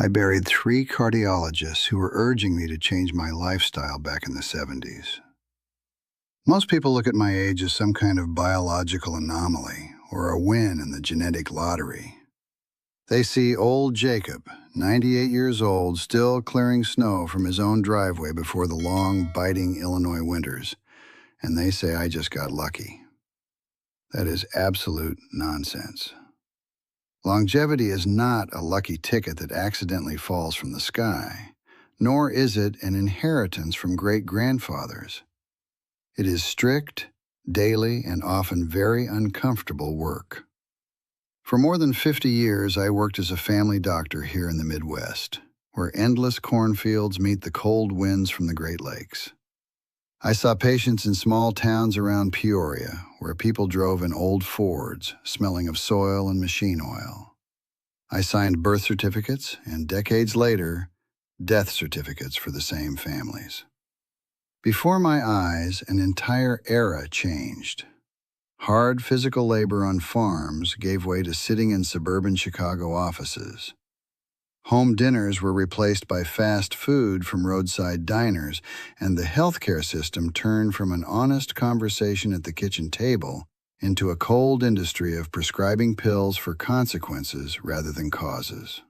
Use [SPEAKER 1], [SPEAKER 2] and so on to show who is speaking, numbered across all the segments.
[SPEAKER 1] I buried 3 cardiologists who were urging me to change my lifestyle back in the 70s. Most people look at my age as some kind of biological anomaly or a win in the genetic lottery. They see old Jacob, 98 years old, still clearing snow from his own driveway before the long, biting Illinois winters, and they say I just got lucky. That is absolute nonsense. Longevity is not a lucky ticket that accidentally falls from the sky, nor is it an inheritance from great-grandfathers. It is strict, daily, and often very uncomfortable work. For more than 50 years, I worked as a family doctor here in the Midwest, where endless cornfields meet the cold winds from the Great Lakes. I saw patients in small towns around Peoria, where people drove in old Fords, smelling of soil and machine oil. I signed birth certificates, and decades later, death certificates for the same families. Before my eyes, an entire era changed. Hard physical labor on farms gave way to sitting in suburban Chicago offices. Home dinners were replaced by fast food from roadside diners, and the healthcare system turned from an honest conversation at the kitchen table into a cold industry of prescribing pills for consequences rather than causes.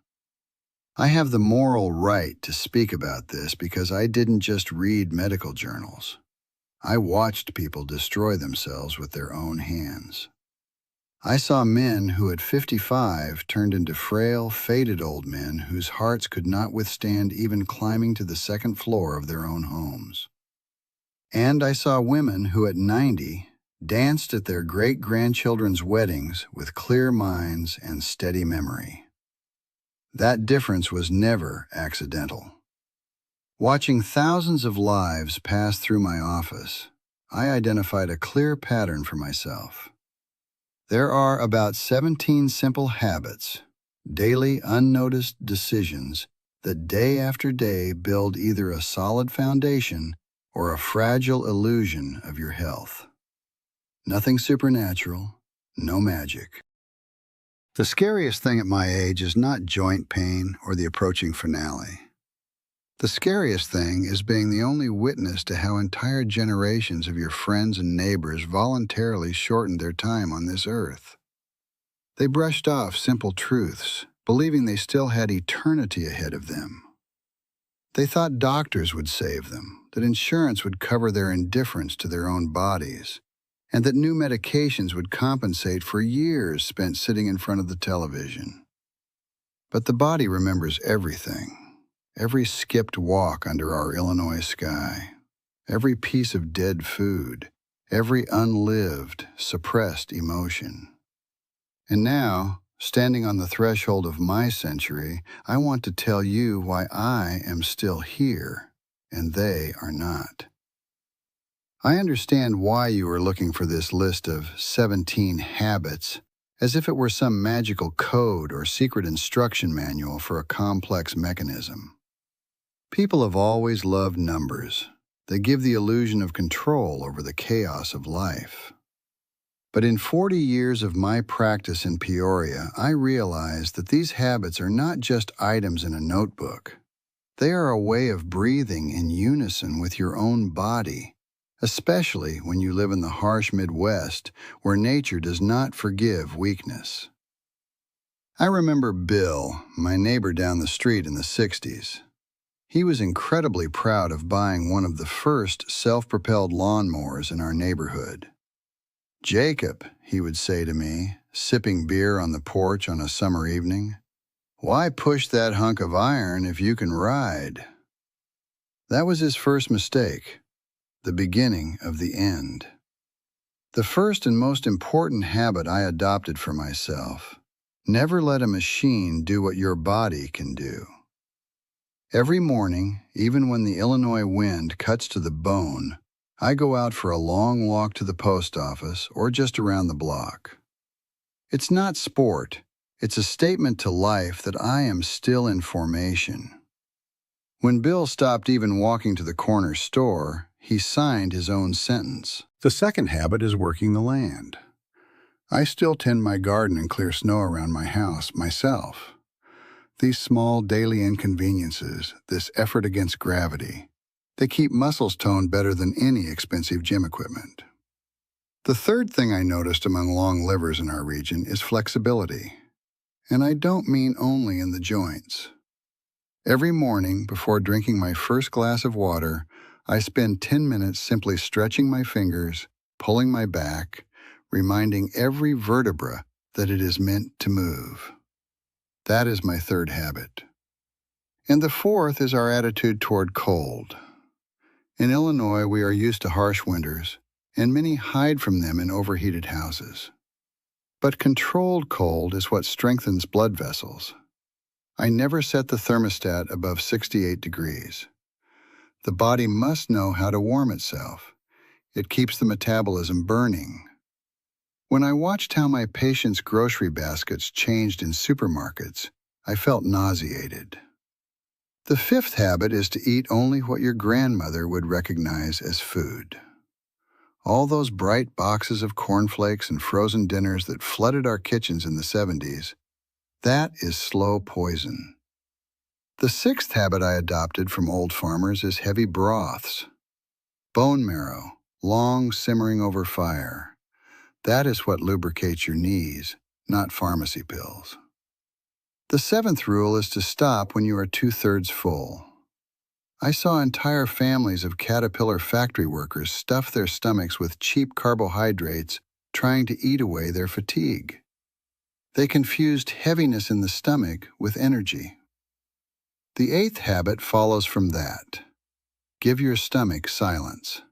[SPEAKER 1] I have the moral right to speak about this because I didn't just read medical journals. I watched people destroy themselves with their own hands. I saw men who at 55 turned into frail, faded old men whose hearts could not withstand even climbing to the second floor of their own homes. And I saw women who at 90 danced at their great-grandchildren's weddings with clear minds and steady memory. That difference was never accidental. Watching thousands of lives pass through my office, I identified a clear pattern for myself. There are about 17 simple habits, daily unnoticed decisions that day after day build either a solid foundation or a fragile illusion of your health. Nothing supernatural, no magic. The scariest thing at my age is not joint pain or the approaching finale. The scariest thing is being the only witness to how entire generations of your friends and neighbors voluntarily shortened their time on this earth. They brushed off simple truths, believing they still had eternity ahead of them. They thought doctors would save them, that insurance would cover their indifference to their own bodies, and that new medications would compensate for years spent sitting in front of the television. But the body remembers everything. Every skipped walk under our Illinois sky, every piece of dead food, every unlived, suppressed emotion. And now, standing on the threshold of my century, I want to tell you why I am still here, and they are not. I understand why you are looking for this list of 17 habits, as if it were some magical code or secret instruction manual for a complex mechanism. People have always loved numbers. They give the illusion of control over the chaos of life. But in 40 years of my practice in Peoria, I realized that these habits are not just items in a notebook. They are a way of breathing in unison with your own body, especially when you live in the harsh Midwest, where nature does not forgive weakness. I remember Bill, my neighbor down the street in the 60s. He was incredibly proud of buying one of the first self-propelled lawnmowers in our neighborhood. "Jacob," he would say to me, sipping beer on the porch on a summer evening, "why push that hunk of iron if you can ride?" That was his first mistake, the beginning of the end. The first and most important habit I adopted for myself: never let a machine do what your body can do. Every morning, even when the Illinois wind cuts to the bone, I go out for a long walk to the post office or just around the block. It's not sport. It's a statement to life that I am still in formation. When Bill stopped even walking to the corner store, he signed his own sentence. The second habit is working the land. I still tend my garden and clear snow around my house myself. These small daily inconveniences, this effort against gravity, they keep muscles toned better than any expensive gym equipment. The third thing I noticed among long livers in our region is flexibility. And I don't mean only in the joints. Every morning, before drinking my first glass of water, I spend 10 minutes simply stretching my fingers, pulling my back, reminding every vertebra that it is meant to move. That is my third habit. And the fourth is our attitude toward cold. In Illinois, we are used to harsh winters, and many hide from them in overheated houses. But controlled cold is what strengthens blood vessels. I never set the thermostat above 68 degrees. The body must know how to warm itself. It keeps the metabolism burning. When I watched how my patients' grocery baskets changed in supermarkets, I felt nauseated. The fifth habit is to eat only what your grandmother would recognize as food. All those bright boxes of cornflakes and frozen dinners that flooded our kitchens in the 70s, that is slow poison. The sixth habit I adopted from old farmers is heavy broths. Bone marrow, long simmering over fire. That is what lubricates your knees, not pharmacy pills. The seventh rule is to stop when you are 2/3 full. I saw entire families of caterpillar factory workers stuff their stomachs with cheap carbohydrates, trying to eat away their fatigue. They confused heaviness in the stomach with energy. The eighth habit follows from that. Give your stomach silence.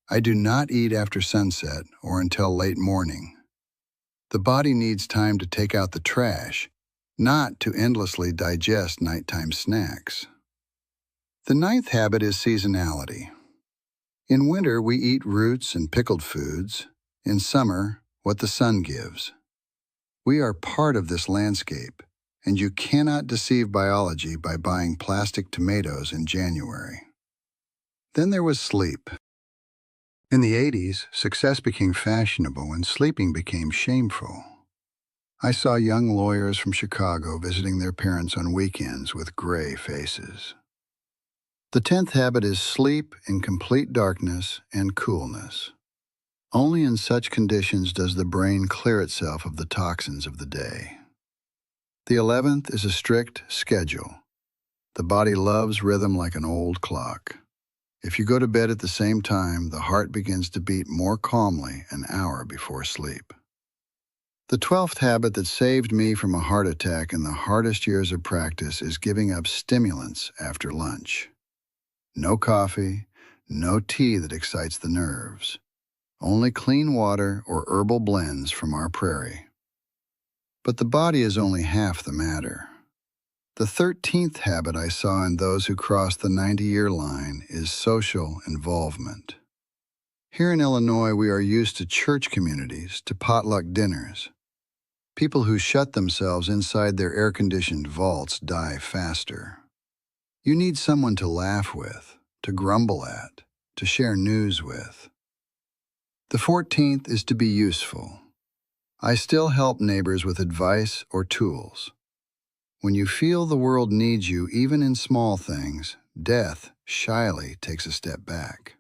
[SPEAKER 1] I do not eat after sunset or until late morning. The body needs time to take out the trash, not to endlessly digest nighttime snacks. The ninth habit is seasonality. In winter, we eat roots and pickled foods. In summer, what the sun gives. We are part of this landscape, and you cannot deceive biology by buying plastic tomatoes in January. Then there was sleep. In the 80s, success became fashionable and sleeping became shameful. I saw young lawyers from Chicago visiting their parents on weekends with gray faces. The 10th habit is sleep in complete darkness and coolness. Only in such conditions does the brain clear itself of the toxins of the day. The 11th is a strict schedule. The body loves rhythm like an old clock. If you go to bed at the same time, the heart begins to beat more calmly an hour before sleep. The 12th habit that saved me from a heart attack in the hardest years of practice is giving up stimulants after lunch. No coffee, no tea that excites the nerves. Only clean water or herbal blends from our prairie. But the body is only half the matter. The 13th habit I saw in those who crossed the 90-year line is social involvement. Here in Illinois, we are used to church communities, to potluck dinners. People who shut themselves inside their air-conditioned vaults die faster. You need someone to laugh with, to grumble at, to share news with. The 14th is to be useful. I still help neighbors with advice or tools. When you feel the world needs you, even in small things, death shyly takes a step back.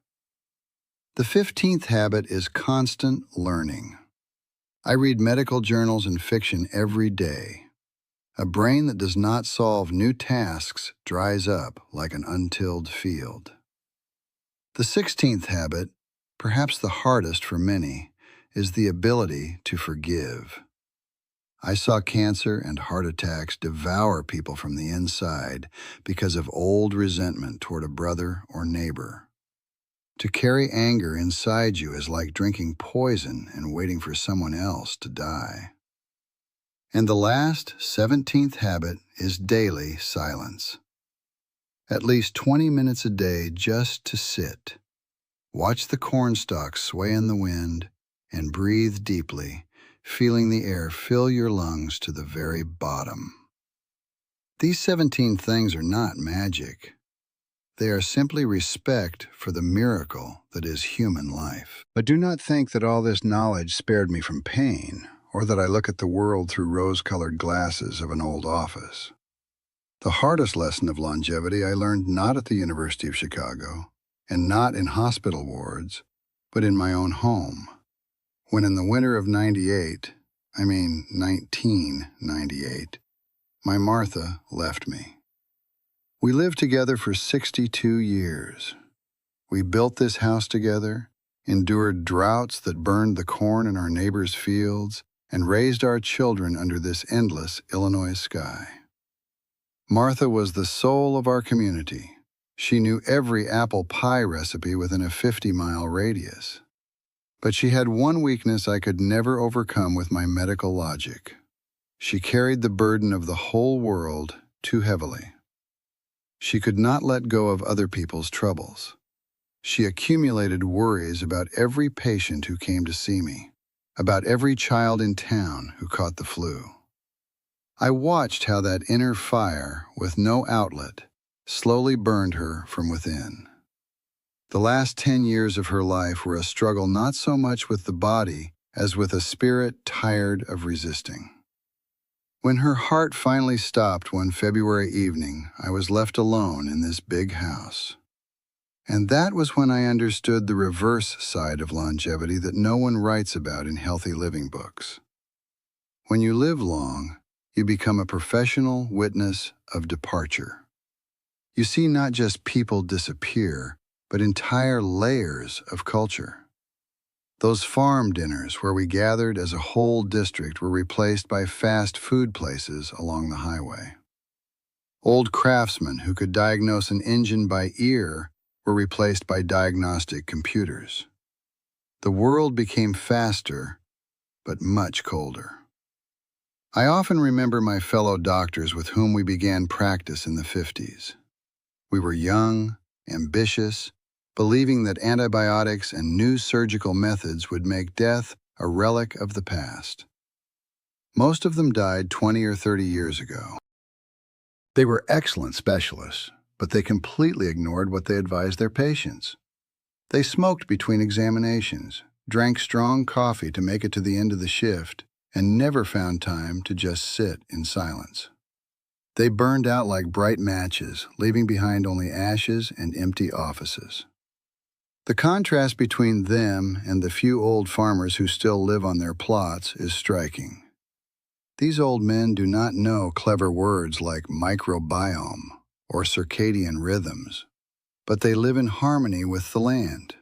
[SPEAKER 1] The 15th habit is constant learning. I read medical journals and fiction every day. A brain that does not solve new tasks dries up like an untilled field. The 16th habit, perhaps the hardest for many, is the ability to forgive. I saw cancer and heart attacks devour people from the inside because of old resentment toward a brother or neighbor. To carry anger inside you is like drinking poison and waiting for someone else to die. And the last, 17th habit is daily silence. At least 20 minutes a day just to sit. Watch the cornstalks sway in the wind and breathe deeply, feeling the air fill your lungs to the very bottom. These 17 things are not magic. They are simply respect for the miracle that is human life. But do not think that all this knowledge spared me from pain, or that I look at the world through rose-colored glasses of an old office. The hardest lesson of longevity I learned not at the University of Chicago, and not in hospital wards, but in my own home. When in the winter of 1998, my Martha left me. We lived together for 62 years. We built this house together, endured droughts that burned the corn in our neighbors' fields, and raised our children under this endless Illinois sky. Martha was the soul of our community. She knew every apple pie recipe within a 50-mile radius. But she had one weakness I could never overcome with my medical logic. She carried the burden of the whole world too heavily. She could not let go of other people's troubles. She accumulated worries about every patient who came to see me, about every child in town who caught the flu. I watched how that inner fire, with no outlet, slowly burned her from within. The last 10 years of her life were a struggle not so much with the body as with a spirit tired of resisting. When her heart finally stopped one February evening, I was left alone in this big house. And that was when I understood the reverse side of longevity that no one writes about in healthy living books. When you live long, you become a professional witness of departure. You see not just people disappear, but entire layers of culture. Those farm dinners where we gathered as a whole district were replaced by fast food places along the highway. Old craftsmen who could diagnose an engine by ear were replaced by diagnostic computers. The world became faster, but much colder. I often remember my fellow doctors with whom we began practice in the 50s. We were young, ambitious, believing that antibiotics and new surgical methods would make death a relic of the past. Most of them died 20 or 30 years ago. They were excellent specialists, but they completely ignored what they advised their patients. They smoked between examinations, drank strong coffee to make it to the end of the shift, and never found time to just sit in silence. They burned out like bright matches, leaving behind only ashes and empty offices. The contrast between them and the few old farmers who still live on their plots is striking. These old men do not know clever words like microbiome or circadian rhythms, but they live in harmony with the land.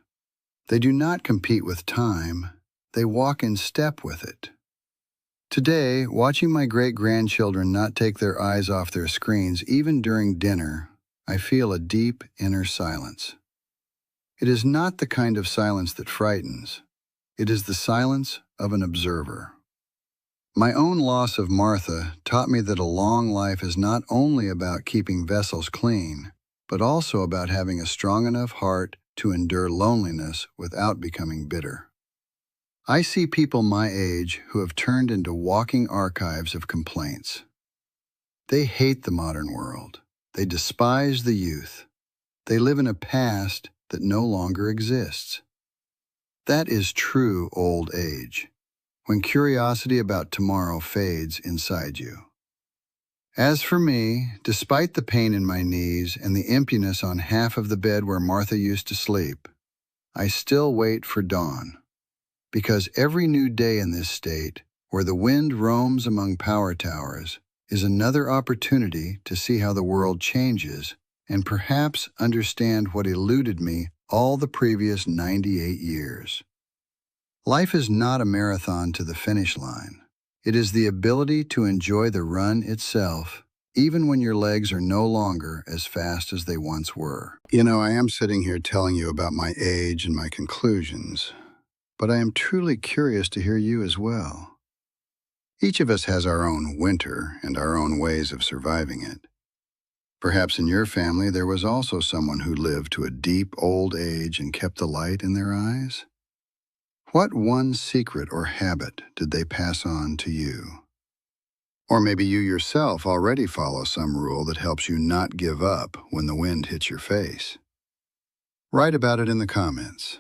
[SPEAKER 1] They do not compete with time, they walk in step with it. Today, watching my great-grandchildren not take their eyes off their screens even during dinner, I feel a deep inner silence. It is not the kind of silence that frightens. It is the silence of an observer. My own loss of Martha taught me that a long life is not only about keeping vessels clean, but also about having a strong enough heart to endure loneliness without becoming bitter. I see people my age who have turned into walking archives of complaints. They hate the modern world. They despise the youth. They live in a past that no longer exists. That is true old age, when curiosity about tomorrow fades inside you. As for me, despite the pain in my knees and the emptiness on half of the bed where Martha used to sleep, I still wait for dawn. Because every new day in this state, where the wind roams among power towers, is another opportunity to see how the world changes and perhaps understand what eluded me all the previous 98 years. Life is not a marathon to the finish line. It is the ability to enjoy the run itself, even when your legs are no longer as fast as they once were. You know, I am sitting here telling you about my age and my conclusions, but I am truly curious to hear you as well. Each of us has our own winter and our own ways of surviving it. Perhaps in your family there was also someone who lived to a deep old age and kept the light in their eyes. What one secret or habit did they pass on to you? Or maybe you yourself already follow some rule that helps you not give up when the wind hits your face. Write about it in the comments.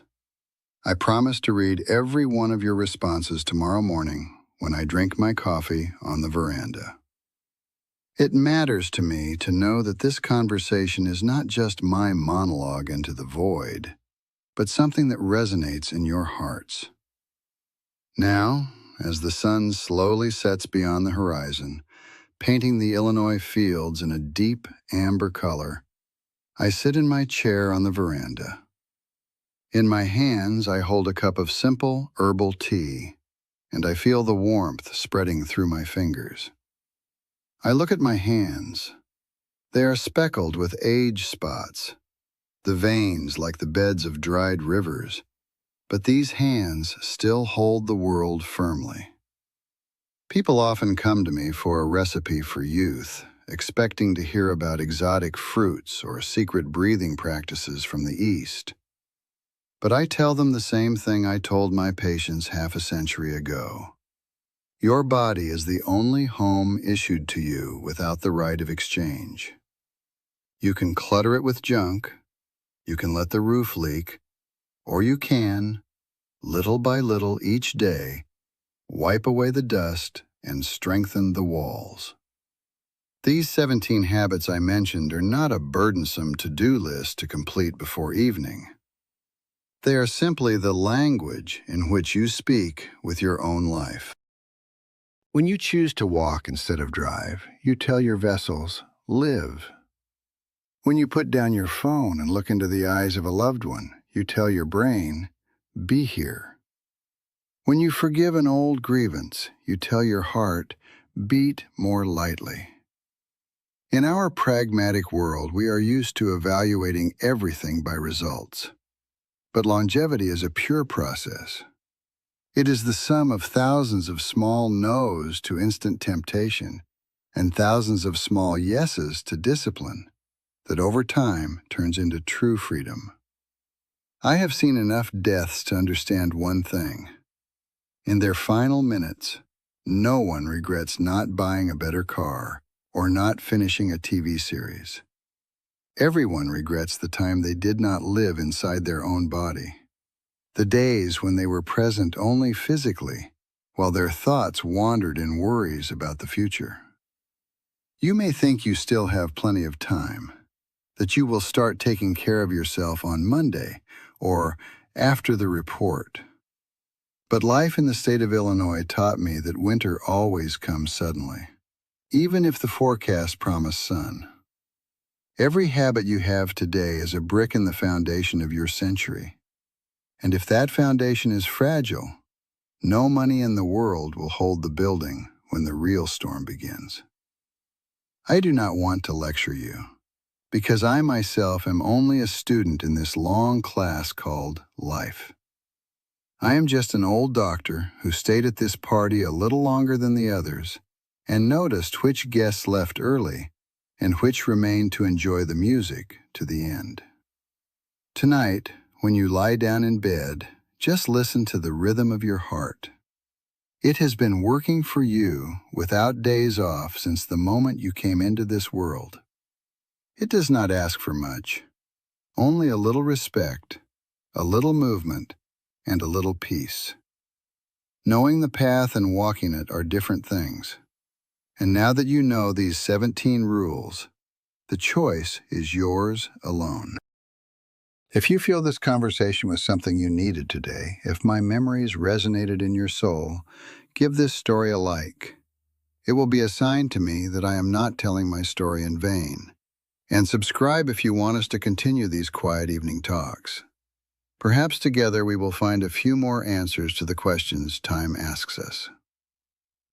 [SPEAKER 1] I promise to read every one of your responses tomorrow morning when I drink my coffee on the veranda. It matters to me to know that this conversation is not just my monologue into the void, but something that resonates in your hearts. Now, as the sun slowly sets beyond the horizon, painting the Illinois fields in a deep amber color, I sit in my chair on the veranda. In my hands, I hold a cup of simple herbal tea, and I feel the warmth spreading through my fingers. I look at my hands. They are speckled with age spots, the veins like the beds of dried rivers, but these hands still hold the world firmly. People often come to me for a recipe for youth, expecting to hear about exotic fruits or secret breathing practices from the East. But I tell them the same thing I told my patients half a century ago. Your body is the only home issued to you without the right of exchange. You can clutter it with junk, you can let the roof leak, or you can, little by little each day, wipe away the dust and strengthen the walls. These 17 habits I mentioned are not a burdensome to-do list to complete before evening. They are simply the language in which you speak with your own life. When you choose to walk instead of drive, you tell your vessels, live. When you put down your phone and look into the eyes of a loved one, you tell your brain, be here. When you forgive an old grievance, you tell your heart, beat more lightly. In our pragmatic world, we are used to evaluating everything by results. But longevity is a pure process. It is the sum of thousands of small no's to instant temptation and thousands of small yeses to discipline that over time turns into true freedom. I have seen enough deaths to understand one thing. In their final minutes, no one regrets not buying a better car or not finishing a TV series. Everyone regrets the time they did not live inside their own body. The days when they were present only physically, while their thoughts wandered in worries about the future. You may think you still have plenty of time, that you will start taking care of yourself on Monday or after the report. But life in the state of Illinois taught me that winter always comes suddenly, even if the forecast promised sun. Every habit you have today is a brick in the foundation of your century. And if that foundation is fragile, no money in the world will hold the building when the real storm begins. I do not want to lecture you, because I myself am only a student in this long class called life. I am just an old doctor who stayed at this party a little longer than the others and noticed which guests left early and which remained to enjoy the music to the end. Tonight, when you lie down in bed, just listen to the rhythm of your heart. It has been working for you without days off since the moment you came into this world. It does not ask for much, only a little respect, a little movement, and a little peace. Knowing the path and walking it are different things. And now that you know these 17 rules, the choice is yours alone. If you feel this conversation was something you needed today, if my memories resonated in your soul, give this story a like. It will be a sign to me that I am not telling my story in vain. And subscribe if you want us to continue these quiet evening talks. Perhaps together we will find a few more answers to the questions time asks us.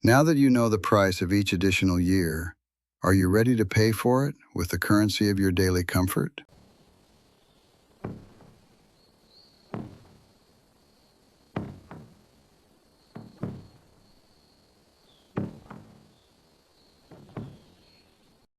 [SPEAKER 1] Now that you know the price of each additional year, are you ready to pay for it with the currency of your daily comfort?